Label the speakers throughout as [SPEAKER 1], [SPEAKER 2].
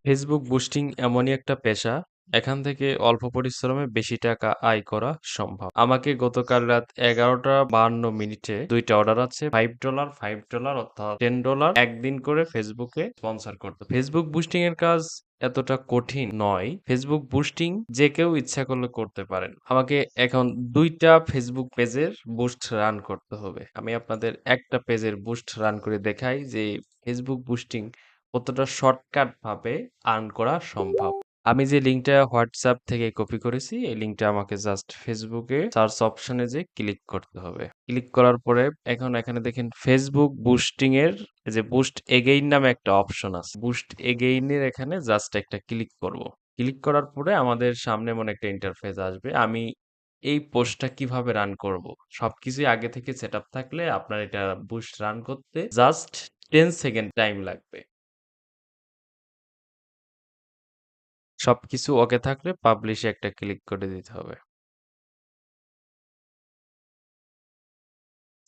[SPEAKER 1] Facebook boosting এমনই একটা পেশা, এখান থেকে অল্প পরিশ্রমে বেশি টাকা আয় করা সম্ভব। আমাকে গতকাল রাত 11:52 2টা অর্ডার আছে। $5 $5 অর্থাৎ $10 একদিন করে ফেসবুকে স্পন্সর করতে। ফেসবুক বুস্টিং এর কাজ এতটা কঠিন নয়। ফেসবুক বুস্টিং যে কেউ ইচ্ছা করলে করতে পারেন। আমাকে এখন 2টা ফেসবুক পেজের বুস্ট রান করতে হবে। আমি আপনাদের একটা পেজের বুস্ট রান করে দেখাই যে ফেসবুক বুস্টিং কতটা শর্টকাট ভাবে আর্ন করা সম্ভব। আমি যে লিঙ্কটা হোয়াটসঅ্যাপ থেকে কপি করেছি, এই লিঙ্কটা আমাকে জাস্ট ফেসবুকে সার্চ অপশনে যে ক্লিক করতে হবে। ক্লিক করার পরে এখন এখানে দেখেন ফেসবুক বুস্টিং এর যে বুস্ট এগেইন নামে একটা অপশন আছে। বুস্ট এগেইন এর এখানে জাস্ট একটা ক্লিক করব। ক্লিক করার পরে আমাদের সামনে এমন একটা ইন্টারফেস আসবে। আমি এই পোস্টটা কিভাবে রান করব? সবকিছুই আগে থেকে সেটআপ থাকলে আপনার এটা বুস্ট রান করতে জাস্ট 10 সেকেন্ড টাইম লাগবে। সবকিছু ওকে থাকলে পাবলিশে একটা ক্লিক করে দিতে হবে।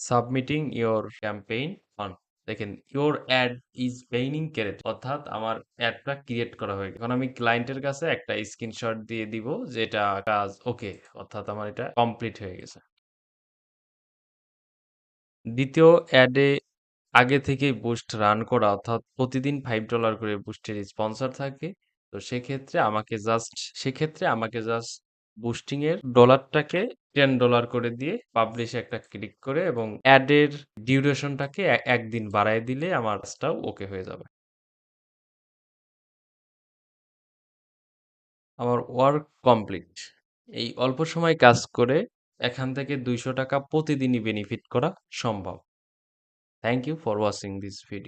[SPEAKER 1] সাবমিটিং ইওর ক্যাম্পেইন অন দেখেন ইওর অ্যাড ইজ বেইনিং ক্রিয়েট অর্থাৎ আমার অ্যাডটা ক্রিয়েট করা হয়ে গেছে। এখন আমি ক্লায়েন্টের কাছে একটা স্ক্রিনশট দিয়ে দিব যে এটা কাজ ওকে অর্থাৎ আমার এটা কমপ্লিট হয়ে গেছে। দ্বিতীয় অ্যাডে আগে থেকেই বুস্ট রান করা অর্থাৎ প্রতিদিন $5 করে বুস্টের স্পন্সর থাকে। তো সেক্ষেত্রে আমাকে জাস্ট বুস্টিং এর ডলারটাকে $10 করে দিয়ে পাবলিশে একটা ক্লিক করে এবং অ্যাডের ডিউরেশনটাকে একদিন বাড়ায় দিলে আমার কাজটাও ওকে হয়ে যাবে। আমার ওয়ার্ক কমপ্লিট। এই অল্প সময় কাজ করে এখান থেকে ৳200 প্রতিদিনই বেনিফিট করা সম্ভব। Thank you for watching this video.